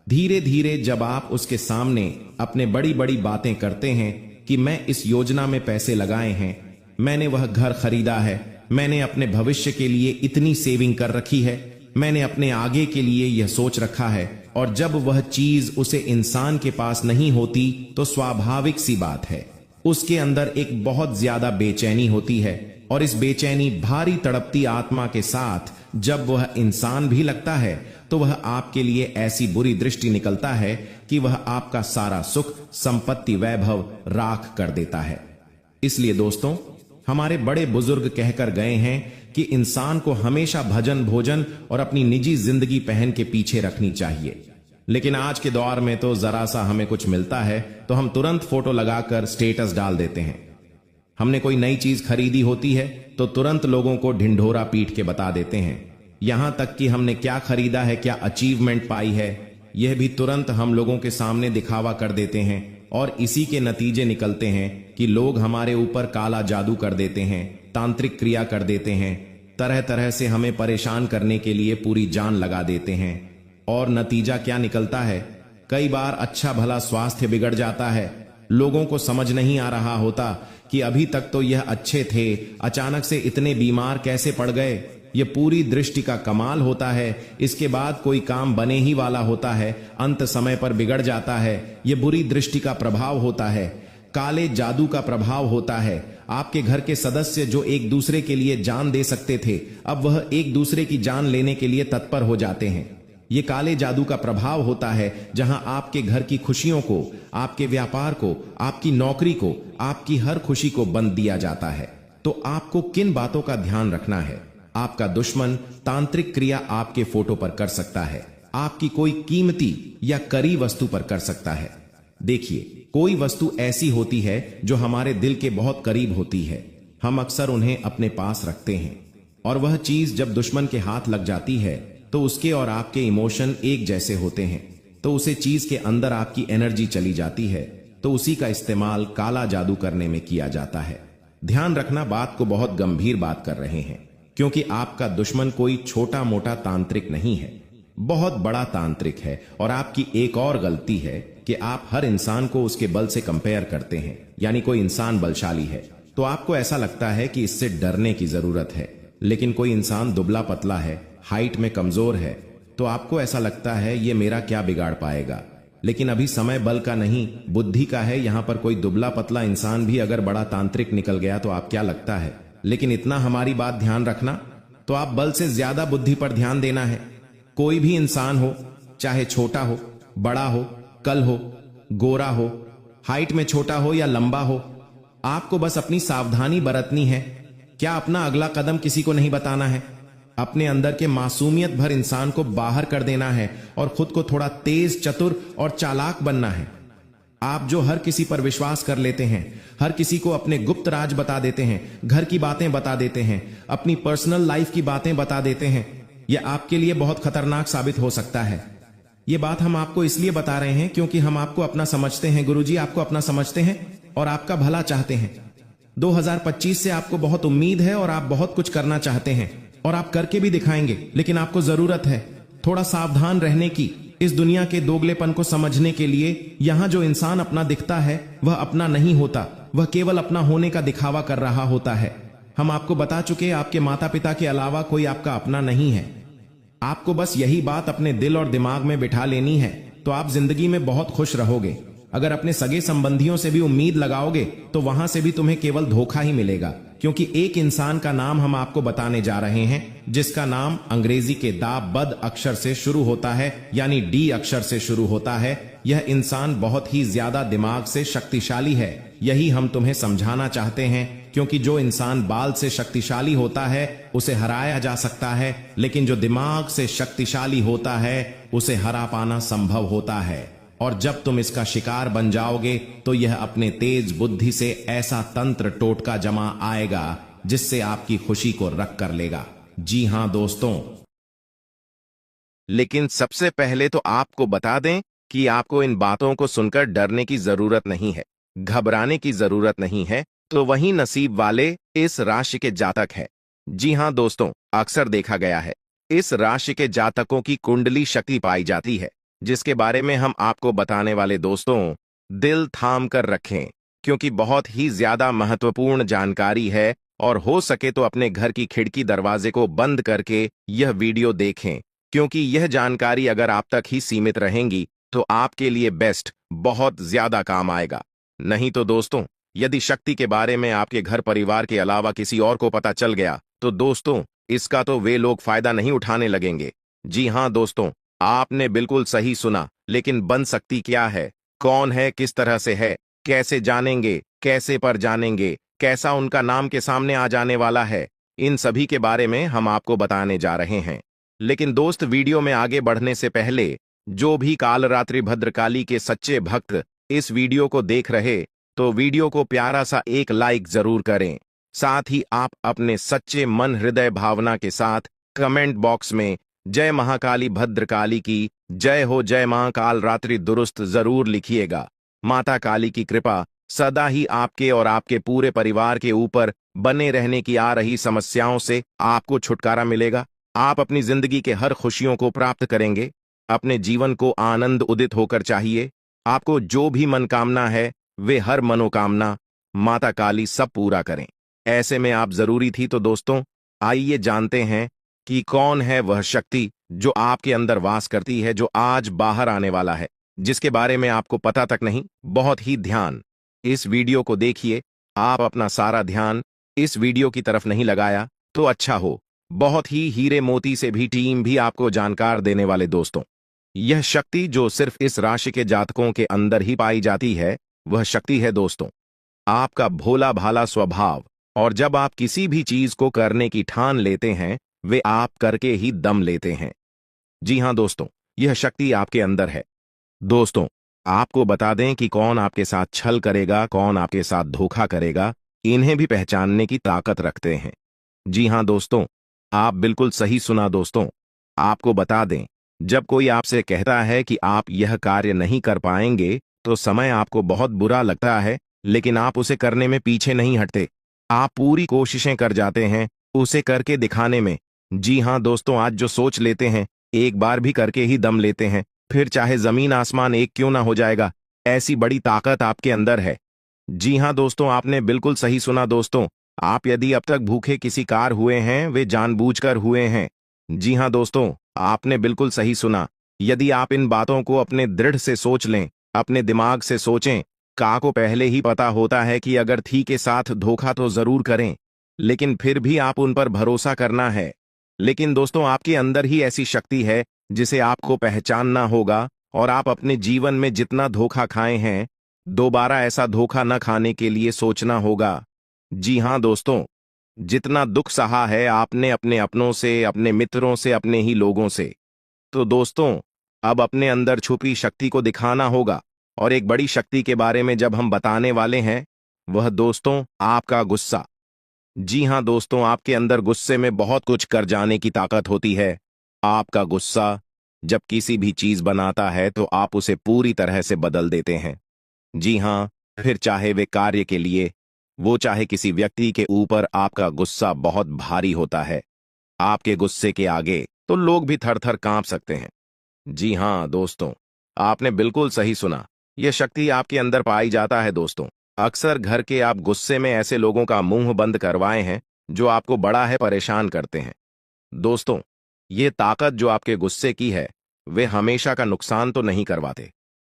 [SPEAKER 1] धीरे धीरे जब आप उसके सामने अपने बड़ी बड़ी बातें करते हैं कि मैं इस योजना में पैसे लगाए हैं, मैंने वह घर खरीदा है, मैंने अपने भविष्य के लिए इतनी सेविंग कर रखी है, मैंने अपने आगे के लिए यह सोच रखा है, और जब वह चीज उसे इंसान के पास नहीं होती तो स्वाभाविक सी बात है उसके अंदर एक बहुत ज्यादा बेचैनी होती है, और इस बेचैनी भारी तड़पती आत्मा के साथ जब वह इंसान भी लगता है तो वह आपके लिए ऐसी बुरी दृष्टि निकलता है कि वह आपका सारा सुख संपत्ति वैभव राख कर देता है। इसलिए दोस्तों, हमारे बड़े बुजुर्ग कहकर गए हैं कि इंसान को हमेशा भजन भोजन और अपनी निजी जिंदगी पहन के पीछे रखनी चाहिए। लेकिन आज के दौर में तो जरा सा हमें कुछ मिलता है तो हम तुरंत फोटो लगाकर स्टेटस डाल देते हैं। हमने कोई नई चीज खरीदी होती है तो तुरंत लोगों को ढिंढोरा पीट के बता देते हैं। यहां तक कि हमने क्या खरीदा है, क्या अचीवमेंट पाई है, यह भी तुरंत हम लोगों के सामने दिखावा कर देते हैं, और इसी के नतीजे निकलते हैं कि लोग हमारे ऊपर काला जादू कर देते हैं, तांत्रिक क्रिया कर देते हैं, तरह तरह से हमें परेशान करने के लिए पूरी जान लगा देते हैं। और नतीजा क्या निकलता है? कई बार अच्छा भला स्वास्थ्य बिगड़ जाता है। लोगों को समझ नहीं आ रहा होता कि अभी तक तो यह अच्छे थे, अचानक से इतने बीमार कैसे पड़ गए। यह पूरी दृष्टि का कमाल होता है। इसके बाद कोई काम बने ही वाला होता है, अंत समय पर बिगड़ जाता है। यह बुरी दृष्टि का प्रभाव होता है, काले जादू का प्रभाव होता है। आपके घर के सदस्य जो एक दूसरे के लिए जान दे सकते थे, अब वह एक दूसरे की जान लेने के लिए तत्पर हो जाते हैं। ये काले जादू का प्रभाव होता है, जहां आपके घर की खुशियों को, आपके व्यापार को, आपकी नौकरी को, आपकी हर खुशी को बंद दिया जाता है। तो आपको किन बातों का ध्यान रखना है? आपका दुश्मन तांत्रिक क्रिया आपके फोटो पर कर सकता है, आपकी कोई कीमती या करी वस्तु पर कर सकता है। देखिए, कोई वस्तु ऐसी होती है जो हमारे दिल के बहुत करीब होती है, हम अक्सर उन्हें अपने पास रखते हैं, और वह चीज जब दुश्मन के हाथ लग जाती है तो उसके और आपके इमोशन एक जैसे होते हैं, तो उसे चीज के अंदर आपकी एनर्जी चली जाती है, तो उसी का इस्तेमाल काला जादू करने में किया जाता है। ध्यान रखना, बात को बहुत गंभीर बात कर रहे हैं, क्योंकि आपका दुश्मन कोई छोटा मोटा तांत्रिक नहीं है, बहुत बड़ा तांत्रिक है। और आपकी एक और गलती है कि आप हर इंसान को उसके बल से कंपेयर करते हैं। यानी कोई इंसान बलशाली है तो आपको ऐसा लगता है कि इससे डरने की जरूरत है, लेकिन कोई इंसान दुबला पतला है, हाइट में कमजोर है, तो आपको ऐसा लगता है ये मेरा क्या बिगाड़ पाएगा। लेकिन अभी समय बल का नहीं, बुद्धि का है। यहां पर कोई दुबला पतला इंसान भी अगर बड़ा तांत्रिक निकल गया तो आप क्या लगता है। लेकिन इतना हमारी बात ध्यान रखना, तो आप बल से ज्यादा बुद्धि पर ध्यान देना है। कोई भी इंसान हो, चाहे छोटा हो, बड़ा हो, कल हो, गोरा हो, हाइट में छोटा हो या लंबा हो, आपको बस अपनी सावधानी बरतनी है। क्या अपना अगला कदम किसी को नहीं बताना है, अपने अंदर के मासूमियत भर इंसान को बाहर कर देना है और खुद को थोड़ा तेज, चतुर और चालाक बनना है। आप जो हर किसी पर विश्वास कर लेते हैं, हर किसी को अपने गुप्त राज बता देते हैं, घर की बातें बता देते हैं, अपनी पर्सनल लाइफ की बातें बता देते हैं, यह आपके लिए बहुत खतरनाक साबित हो सकता है। ये बात हम आपको इसलिए बता रहे हैं क्योंकि हम आपको अपना समझते हैं। गुरुजी आपको अपना समझते हैं और आपका भला चाहते हैं। 2025 से आपको बहुत उम्मीद है और आप बहुत कुछ करना चाहते हैं, और आप करके भी दिखाएंगे। लेकिन आपको जरूरत है थोड़ा सावधान रहने की, इस दुनिया के दोगलेपन को समझने के लिए। यहां जो इंसान अपना दिखता है वह अपना नहीं होता, वह केवल अपना होने का दिखावा कर रहा होता है। हम आपको बता चुके, आपके माता पिता के अलावा कोई आपका अपना नहीं है। आपको बस यही बात अपने दिल और दिमाग में बिठा लेनी है, तो आप जिंदगी में बहुत खुश रहोगे। अगर अपने सगे संबंधियों से भी उम्मीद लगाओगे तो वहां से भी तुम्हें केवल धोखा ही मिलेगा, क्योंकि एक इंसान का नाम हम आपको बताने जा रहे हैं, जिसका नाम अंग्रेजी के दा बद अक्षर से शुरू होता है, यानी डी अक्षर से शुरू होता है। यह इंसान बहुत ही ज्यादा दिमाग से शक्तिशाली है, यही हम तुम्हें समझाना चाहते हैं। क्योंकि जो इंसान बाल से शक्तिशाली होता है उसे हराया जा सकता है, लेकिन जो दिमाग से शक्तिशाली होता है उसे हरा पाना संभव होता है। और जब तुम इसका शिकार बन जाओगे तो यह अपने तेज बुद्धि से ऐसा तंत्र टोटका जमा आएगा जिससे आपकी खुशी को रख कर लेगा। जी हां दोस्तों, लेकिन सबसे पहले तो आपको बता दें कि आपको इन बातों को सुनकर डरने की जरूरत नहीं है, घबराने की जरूरत नहीं है। तो वही नसीब वाले इस राशि के जातक है। जी हाँ दोस्तों, अक्सर देखा गया है इस राशि के जातकों की कुंडली शक्ति पाई जाती है, जिसके बारे में हम आपको बताने वाले दोस्तों दिल थाम कर रखें, क्योंकि बहुत ही ज्यादा महत्वपूर्ण जानकारी है। और हो सके तो अपने घर की खिड़की दरवाजे को बंद करके यह वीडियो देखें, क्योंकि यह जानकारी अगर आप तक ही सीमित रहेंगी तो आपके लिए बेस्ट, बहुत ज्यादा काम आएगा। नहीं तो दोस्तों, यदि शक्ति के बारे में आपके घर परिवार के अलावा किसी और को पता चल गया तो दोस्तों इसका तो वे लोग फायदा नहीं उठाने लगेंगे। जी हाँ दोस्तों, आपने बिल्कुल सही सुना। लेकिन बन सकती क्या है, कौन है, किस तरह से है, कैसे जानेंगे, कैसे पर जानेंगे, कैसा उनका नाम के सामने आ जाने वाला है, इन सभी के बारे में हम आपको बताने जा रहे हैं। लेकिन दोस्त, वीडियो में आगे बढ़ने से पहले जो भी कालरात्रि भद्रकाली के सच्चे भक्त इस वीडियो को देख रहे तो वीडियो को प्यारा सा एक लाइक जरूर करें। साथ ही आप अपने सच्चे मन हृदय भावना के साथ कमेंट बॉक्स में जय महाकाली भद्रकाली की जय हो, जय मां कालरात्रि दुरुस्त जरूर लिखिएगा। माता काली की कृपा सदा ही आपके और आपके पूरे परिवार के ऊपर बने रहने की आ रही समस्याओं से आपको छुटकारा मिलेगा। आप अपनी जिंदगी के हर खुशियों को प्राप्त करेंगे। अपने जीवन को आनंद उदित होकर चाहिए। आपको जो भी मनोकामना है वे हर मनोकामना माता काली सब पूरा करें। ऐसे में आप जरूरी थी तो दोस्तों आइए जानते हैं कि कौन है वह शक्ति जो आपके अंदर वास करती है, जो आज बाहर आने वाला है, जिसके बारे में आपको पता तक नहीं। बहुत ही ध्यान इस वीडियो को देखिए। आप अपना सारा ध्यान इस वीडियो की तरफ नहीं लगाया तो अच्छा हो। बहुत ही हीरे मोती से भी टीम भी आपको जानकार देने वाले दोस्तों, यह शक्ति जो सिर्फ इस राशि के जातकों के अंदर ही पाई जाती है, वह शक्ति है दोस्तों आपका भोला भाला स्वभाव। और जब आप किसी भी चीज को करने की ठान लेते हैं वे आप करके ही दम लेते हैं। जी हां दोस्तों, यह शक्ति आपके अंदर है। दोस्तों, आपको बता दें कि कौन आपके साथ छल करेगा, कौन आपके साथ धोखा करेगा, इन्हें भी पहचानने की ताकत रखते हैं। जी हां दोस्तों, आप बिल्कुल सही सुना दोस्तों। आपको बता दें, जब कोई आपसे कहता है कि आप यह कार्य नहीं कर पाएंगे तो समय आपको बहुत बुरा लगता है, लेकिन आप उसे करने में पीछे नहीं हटते। आप पूरी कोशिशें कर जाते हैं उसे करके दिखाने में। जी हां दोस्तों, आज जो सोच लेते हैं एक बार भी करके ही दम लेते हैं, फिर चाहे जमीन आसमान एक क्यों ना हो जाएगा। ऐसी बड़ी ताकत आपके अंदर है। जी हां दोस्तों, आपने बिल्कुल सही सुना दोस्तों। आप यदि अब तक भूखे किसी कार हुए हैं वे जानबूझकर हुए हैं। जी हां दोस्तों, आपने बिल्कुल सही सुना। यदि आप इन बातों को अपने दृढ़ से सोच लें, अपने दिमाग से सोचें, का को पहले ही पता होता है कि अगर थी के साथ धोखा तो जरूर करें, लेकिन फिर भी आप उन पर भरोसा करना है। लेकिन दोस्तों, आपके अंदर ही ऐसी शक्ति है जिसे आपको पहचानना होगा, और आप अपने जीवन में जितना धोखा खाए हैं दोबारा ऐसा धोखा न खाने के लिए सोचना होगा। जी हां दोस्तों, जितना दुख सहा है आपने अपने अपनों से, अपने मित्रों से, अपने ही लोगों से, तो दोस्तों अब अपने अंदर छुपी शक्ति को दिखाना होगा। और एक बड़ी शक्ति के बारे में जब हम बताने वाले हैं, वह दोस्तों आपका गुस्सा। जी हां दोस्तों, आपके अंदर गुस्से में बहुत कुछ कर जाने की ताकत होती है। आपका गुस्सा जब किसी भी चीज बनाता है तो आप उसे पूरी तरह से बदल देते हैं। जी हां, फिर चाहे वे कार्य के लिए, वो चाहे किसी व्यक्ति के ऊपर, आपका गुस्सा बहुत भारी होता है। आपके गुस्से के आगे तो लोग भी थर थर कांप सकते हैं। जी हां दोस्तों, आपने बिल्कुल सही सुना। यह शक्ति आपके अंदर पाई जाता है दोस्तों। अक्सर घर के आप गुस्से में ऐसे लोगों का मुंह बंद करवाए हैं जो आपको बड़ा है परेशान करते हैं। दोस्तों, ये ताकत जो आपके गुस्से की है वे हमेशा का नुकसान तो नहीं करवाते,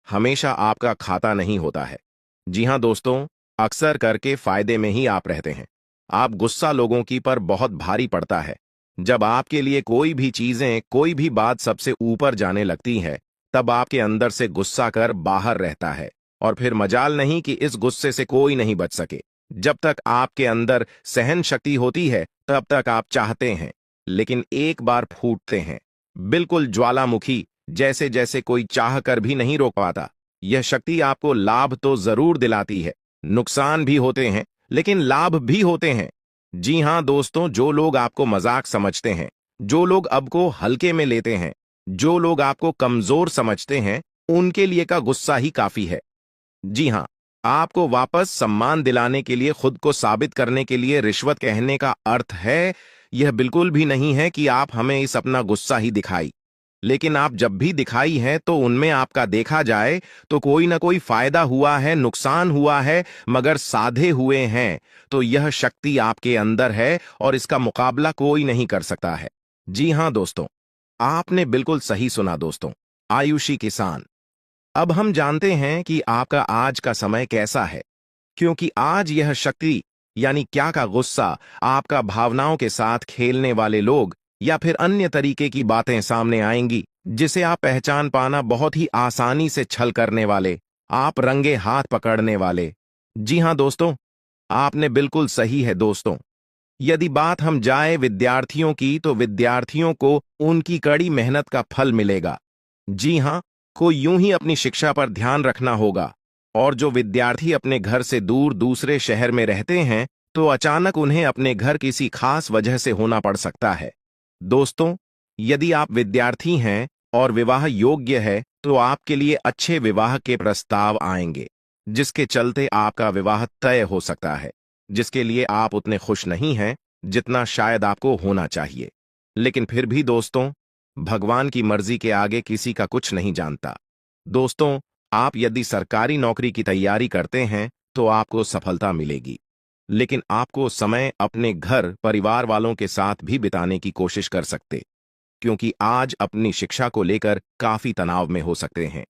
[SPEAKER 1] हमेशा आपका खाता नहीं होता है। जी हां दोस्तों, अक्सर करके फायदे में ही आप रहते हैं। आप गुस्सा लोगों की पर बहुत भारी पड़ता है। जब आपके लिए कोई भी चीजें, कोई भी बात सबसे ऊपर जाने लगती है तब आपके अंदर से गुस्सा कर बाहर रहता है, और फिर मजाल नहीं कि इस गुस्से से कोई नहीं बच सके। जब तक आपके अंदर सहन शक्ति होती है तब तक आप चाहते हैं, लेकिन एक बार फूटते हैं, बिल्कुल ज्वालामुखी जैसे, जैसे कोई चाह कर भी नहीं रोक पाता। यह शक्ति आपको लाभ तो जरूर दिलाती है, नुकसान भी होते हैं लेकिन लाभ भी होते हैं। जी हां दोस्तों, जो लोग आपको मजाक समझते हैं, जो लोग अब को हल्के में लेते हैं, जो लोग आपको कमजोर समझते हैं, उनके लिए का गुस्सा ही काफी है। जी हाँ, आपको वापस सम्मान दिलाने के लिए, खुद को साबित करने के लिए रिश्वत कहने का अर्थ है, यह बिल्कुल भी नहीं है कि आप हमें इस अपना गुस्सा ही दिखाई। लेकिन आप जब भी दिखाई है तो उनमें आपका देखा जाए तो कोई ना कोई फायदा हुआ है, नुकसान हुआ है, मगर साधे हुए हैं तो यह शक्ति आपके अंदर है और इसका मुकाबला कोई नहीं कर सकता है। जी हाँ दोस्तों, आपने बिल्कुल सही सुना दोस्तों। आयुषी किसान, अब हम जानते हैं कि आपका आज का समय कैसा है, क्योंकि आज यह शक्ति यानी क्या का गुस्सा, आपका भावनाओं के साथ खेलने वाले लोग या फिर अन्य तरीके की बातें सामने आएंगी जिसे आप पहचान पाना बहुत ही आसानी से छल करने वाले, आप रंगे हाथ पकड़ने वाले। जी हां दोस्तों, आपने बिल्कुल सही है दोस्तों। यदि बात हम जाए विद्यार्थियों की, तो विद्यार्थियों को उनकी कड़ी मेहनत का फल मिलेगा। जी हां, को यूं ही अपनी शिक्षा पर ध्यान रखना होगा। और जो विद्यार्थी अपने घर से दूर दूसरे शहर में रहते हैं, तो अचानक उन्हें अपने घर किसी खास वजह से होना पड़ सकता है। दोस्तों, यदि आप विद्यार्थी हैं और विवाह योग्य है, तो आपके लिए अच्छे विवाह के प्रस्ताव आएंगे, जिसके चलते आपका विवाह तय हो सकता है, जिसके लिए आप उतने खुश नहीं हैं जितना शायद आपको होना चाहिए। लेकिन फिर भी दोस्तों, भगवान की मर्जी के आगे किसी का कुछ नहीं जानता। दोस्तों, आप यदि सरकारी नौकरी की तैयारी करते हैं तो आपको सफलता मिलेगी, लेकिन आपको समय अपने घर परिवार वालों के साथ भी बिताने की कोशिश कर सकते, क्योंकि आज अपनी शिक्षा को लेकर काफी तनाव में हो सकते हैं।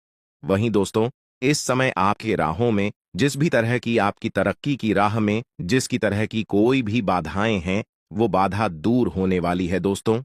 [SPEAKER 1] वहीं दोस्तों, इस समय आपके राहों में जिस भी तरह की आपकी तरक्की की राह में जिसकी तरह की कोई भी बाधाएं हैं, वो बाधा दूर होने वाली है दोस्तों।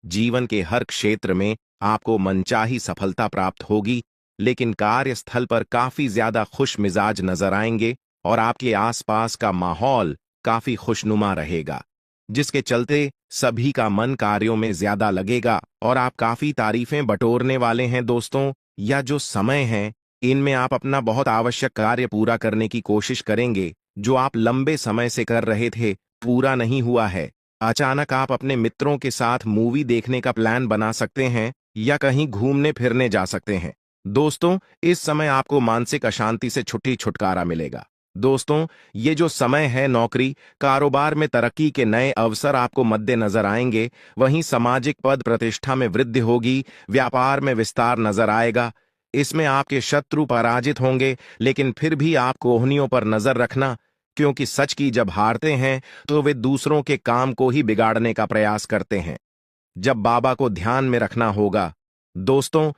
[SPEAKER 1] जीवन के हर क्षेत्र में आपको मनचाही सफलता प्राप्त होगी, लेकिन कार्यस्थल पर काफी ज्यादा खुश मिजाज नजर आएंगे और आपके आसपास का माहौल काफी खुशनुमा रहेगा, जिसके चलते सभी का मन कार्यों में ज्यादा लगेगा और आप काफी तारीफें बटोरने वाले हैं दोस्तों। या जो समय है, इनमें आप अपना बहुत आवश्यक कार्य पूरा करने की कोशिश करेंगे, जो आप लंबे समय से कर रहे थे, पूरा नहीं हुआ है। अचानक आप अपने मित्रों के साथ मूवी देखने का प्लान बना सकते हैं या कहीं घूमने फिरने जा सकते हैं। दोस्तों, इस समय आपको मानसिक अशांति से छुटकारा मिलेगा। दोस्तों, ये जो समय है, नौकरी कारोबार में तरक्की के नए अवसर आपको मद्देनजर आएंगे, वहीं सामाजिक पद प्रतिष्ठा में वृद्धि होगी, व्यापार में विस्तार नजर आएगा। इसमें आपके शत्रु पराजित होंगे, लेकिन फिर भी आप कोहनियों पर नजर रखना, क्योंकि सच की जब हारते हैं तो वे दूसरों के काम को ही बिगाड़ने का प्रयास करते हैं। जब बाबा को ध्यान में रखना होगा। दोस्तों,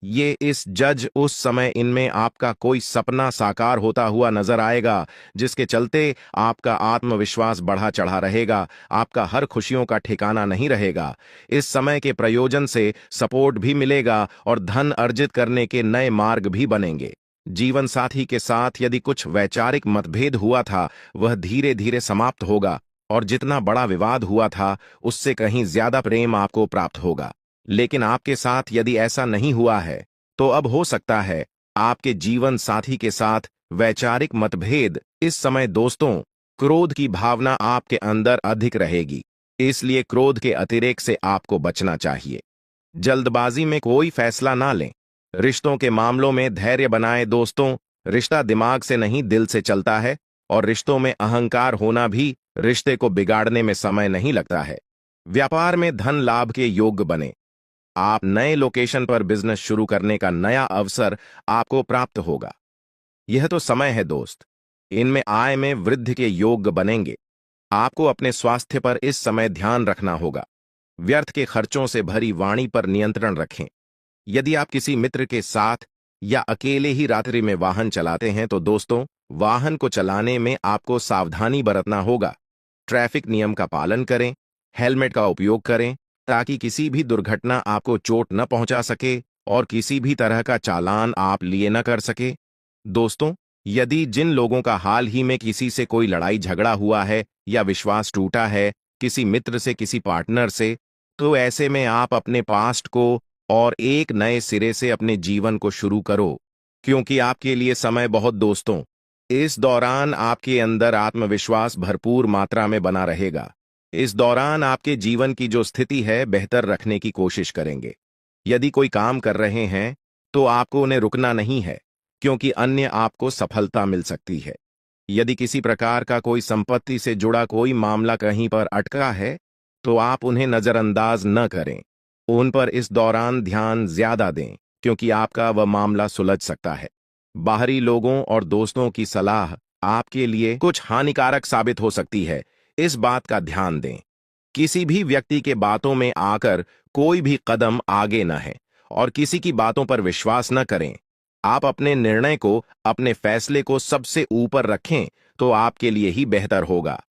[SPEAKER 1] ये इस जज उस समय इनमें आपका कोई सपना साकार होता हुआ नजर आएगा, जिसके चलते आपका आत्मविश्वास बढ़ा चढ़ा रहेगा, आपका हर खुशियों का ठिकाना नहीं रहेगा। इस समय के प्रयोजन से सपोर्ट भी मिलेगा और धन अर्जित करने के नए मार्ग भी बनेंगे। जीवन साथी के साथ यदि कुछ वैचारिक मतभेद हुआ था, वह धीरे धीरे समाप्त होगा और जितना बड़ा विवाद हुआ था, उससे कहीं ज्यादा प्रेम आपको प्राप्त होगा। लेकिन आपके साथ यदि ऐसा नहीं हुआ है, तो अब हो सकता है आपके जीवन साथी के साथ वैचारिक मतभेद। इस समय दोस्तों, क्रोध की भावना आपके अंदर अधिक रहेगी, इसलिए क्रोध के अतिरेक से आपको बचना चाहिए। जल्दबाजी में कोई फैसला ना लें। रिश्तों के मामलों में धैर्य बनाएं दोस्तों। रिश्ता दिमाग से नहीं, दिल से चलता है, और रिश्तों में अहंकार होना भी रिश्ते को बिगाड़ने में समय नहीं लगता है। व्यापार में धन लाभ के योग्य बने। आप नए लोकेशन पर बिजनेस शुरू करने का नया अवसर आपको प्राप्त होगा। यह तो समय है दोस्त, इनमें आय में वृद्धि के योग्य बनेंगे। आपको अपने स्वास्थ्य पर इस समय ध्यान रखना होगा। व्यर्थ के खर्चों से भरी वाणी पर नियंत्रण रखें। यदि आप किसी मित्र के साथ या अकेले ही रात्रि में वाहन चलाते हैं, तो दोस्तों, वाहन को चलाने में आपको सावधानी बरतना होगा। ट्रैफिक नियम का पालन करें, हेलमेट का उपयोग करें, ताकि किसी भी दुर्घटना आपको चोट न पहुंचा सके और किसी भी तरह का चालान आप लिए न कर सके। दोस्तों, यदि जिन लोगों का हाल ही में किसी से कोई लड़ाई झगड़ा हुआ है या विश्वास टूटा है, किसी मित्र से, किसी पार्टनर से, तो ऐसे में आप अपने पास्ट को और एक नए सिरे से अपने जीवन को शुरू करो, क्योंकि आपके लिए समय बहुत दोस्तों। इस दौरान आपके अंदर आत्मविश्वास भरपूर मात्रा में बना रहेगा। इस दौरान आपके जीवन की जो स्थिति है, बेहतर रखने की कोशिश करेंगे। यदि कोई काम कर रहे हैं, तो आपको उन्हें रुकना नहीं है, क्योंकि अन्य आपको सफलता मिल सकती है। यदि किसी प्रकार का कोई संपत्ति से जुड़ा कोई मामला कहीं पर अटका है, तो आप उन्हें नजरअंदाज न करें। उन पर इस दौरान ध्यान ज्यादा दें, क्योंकि आपका वह मामला सुलझ सकता है। बाहरी लोगों और दोस्तों की सलाह आपके लिए कुछ हानिकारक साबित हो सकती है, इस बात का ध्यान दें। किसी भी व्यक्ति के बातों में आकर कोई भी कदम आगे न है और किसी की बातों पर विश्वास न करें। आप अपने निर्णय को, अपने फैसले को सबसे ऊपर रखें तो आपके लिए ही बेहतर होगा।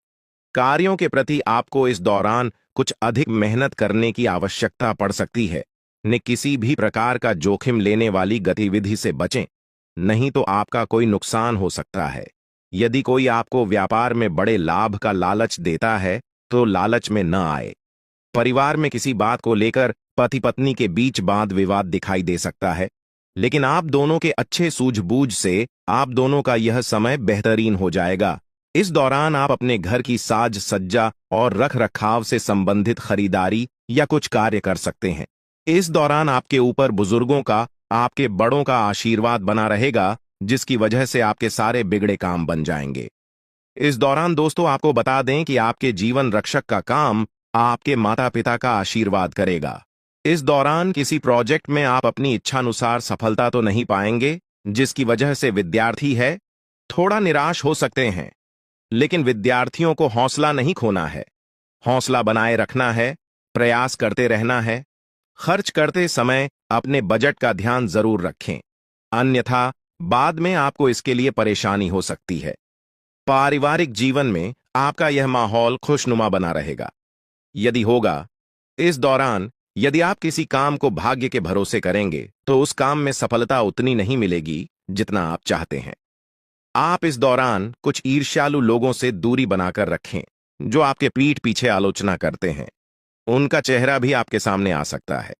[SPEAKER 1] कार्यों के प्रति आपको इस दौरान कुछ अधिक मेहनत करने की आवश्यकता पड़ सकती है। ने किसी भी प्रकार का जोखिम लेने वाली गतिविधि से बचें, नहीं तो आपका कोई नुकसान हो सकता है। यदि कोई आपको व्यापार में बड़े लाभ का लालच देता है, तो लालच में न आए। परिवार में किसी बात को लेकर पति पत्नी के बीच वाद विवाद दिखाई दे सकता है, लेकिन आप दोनों के अच्छे सूझबूझ से आप दोनों का यह समय बेहतरीन हो जाएगा। इस दौरान आप अपने घर की साज सज्जा और रख रखाव से संबंधित खरीदारी या कुछ कार्य कर सकते हैं। इस दौरान आपके ऊपर बुजुर्गों का, आपके बड़ों का आशीर्वाद बना रहेगा, जिसकी वजह से आपके सारे बिगड़े काम बन जाएंगे। इस दौरान दोस्तों आपको बता दें कि आपके जीवन रक्षक का काम आपके माता पिता का आशीर्वाद करेगा। इस दौरान किसी प्रोजेक्ट में आप अपनी इच्छानुसार सफलता तो नहीं पाएंगे, जिसकी वजह से विद्यार्थी है थोड़ा निराश हो सकते हैं। लेकिन विद्यार्थियों को हौसला नहीं खोना है, हौसला बनाए रखना है, प्रयास करते रहना है। खर्च करते समय अपने बजट का ध्यान जरूर रखें, अन्यथा बाद में आपको इसके लिए परेशानी हो सकती है। पारिवारिक जीवन में आपका यह माहौल खुशनुमा बना रहेगा। यदि होगा, इस दौरान यदि आप किसी काम को भाग्य के भरोसे करेंगे, तो उस काम में सफलता उतनी नहीं मिलेगी जितना आप चाहते हैं। आप इस दौरान कुछ ईर्ष्यालु लोगों से दूरी बनाकर रखें, जो आपके पीठ पीछे आलोचना करते हैं। उनका चेहरा भी आपके सामने आ सकता है।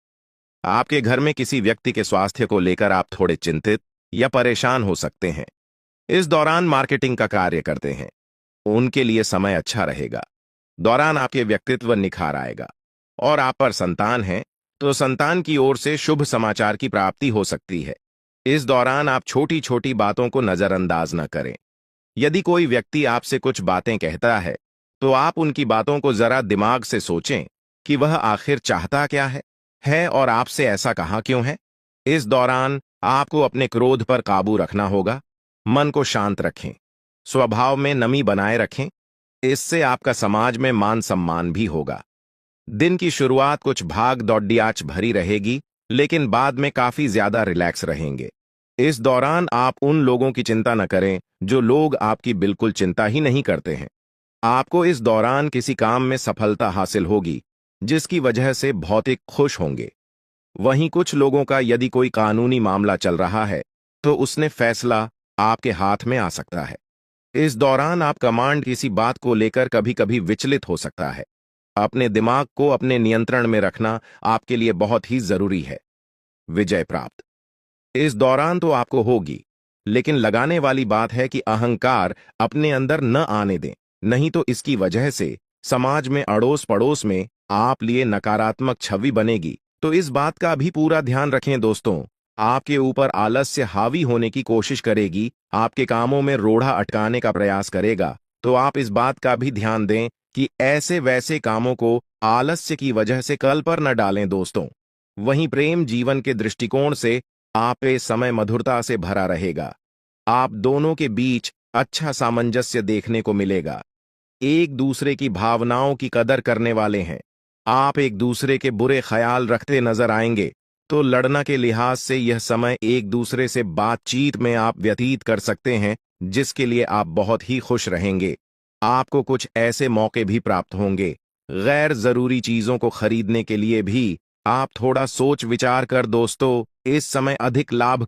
[SPEAKER 1] आपके घर में किसी व्यक्ति के स्वास्थ्य को लेकर आप थोड़े चिंतित या परेशान हो सकते हैं। इस दौरान मार्केटिंग का कार्य करते हैं, उनके लिए समय अच्छा रहेगा। दौरान आपके व्यक्तित्व निखार आएगा। और आप पर संतान है, तो संतान की ओर से शुभ समाचार की प्राप्ति हो सकती है। इस दौरान आप छोटी छोटी बातों को नजरअंदाज न करें। यदि कोई व्यक्ति आपसे कुछ बातें कहता है, तो आप उनकी बातों को जरा दिमाग से सोचें कि वह आखिर चाहता क्या है और आपसे ऐसा कहा क्यों है। इस दौरान आपको अपने क्रोध पर काबू रखना होगा। मन को शांत रखें, स्वभाव में नमी बनाए रखें, इससे आपका समाज में मान सम्मान भी होगा। दिन की शुरुआत कुछ भाग दौड़ियाच भरी रहेगी, लेकिन बाद में काफी ज्यादा रिलैक्स रहेंगे। इस दौरान आप उन लोगों की चिंता न करें जो लोग आपकी बिल्कुल चिंता ही नहीं करते हैं। आपको इस दौरान किसी काम में सफलता हासिल होगी, जिसकी वजह से भौतिक खुश होंगे। वहीं कुछ लोगों का यदि कोई कानूनी मामला चल रहा है, तो उसने फैसला आपके हाथ में आ सकता है। इस दौरान आप कमांड किसी बात को लेकर कभी कभी विचलित हो सकता है। अपने दिमाग को अपने नियंत्रण में रखना आपके लिए बहुत ही जरूरी है। विजय प्राप्त इस दौरान तो आपको होगी, लेकिन लगाने वाली बात है कि अहंकार अपने अंदर न आने दें, नहीं तो इसकी वजह से समाज में अड़ोस पड़ोस में आप लिए नकारात्मक छवि बनेगी। तो इस बात का भी पूरा ध्यान रखें दोस्तों। आपके ऊपर आलस्य हावी होने की कोशिश करेगी, आपके कामों में रोड़ा अटकाने का प्रयास करेगा। तो आप इस बात का भी ध्यान दें कि ऐसे वैसे कामों को आलस्य की वजह से कल पर न डालें दोस्तों। वहीं प्रेम जीवन के दृष्टिकोण से आप ये समय मधुरता से भरा रहेगा। आप दोनों के बीच अच्छा सामंजस्य देखने को मिलेगा। एक दूसरे की भावनाओं की कदर करने वाले हैं। आप एक दूसरे के बुरे ख्याल रखते नजर आएंगे, तो लड़ना के लिहाज से यह समय एक दूसरे से बातचीत में आप व्यतीत कर सकते हैं, जिसके लिए आप बहुत ही खुश रहेंगे। आपको कुछ ऐसे मौके भी प्राप्त होंगे। गैर जरूरी चीजों को खरीदने के लिए भी आप थोड़ा सोच विचार कर दोस्तों इस समय अधिक लाभ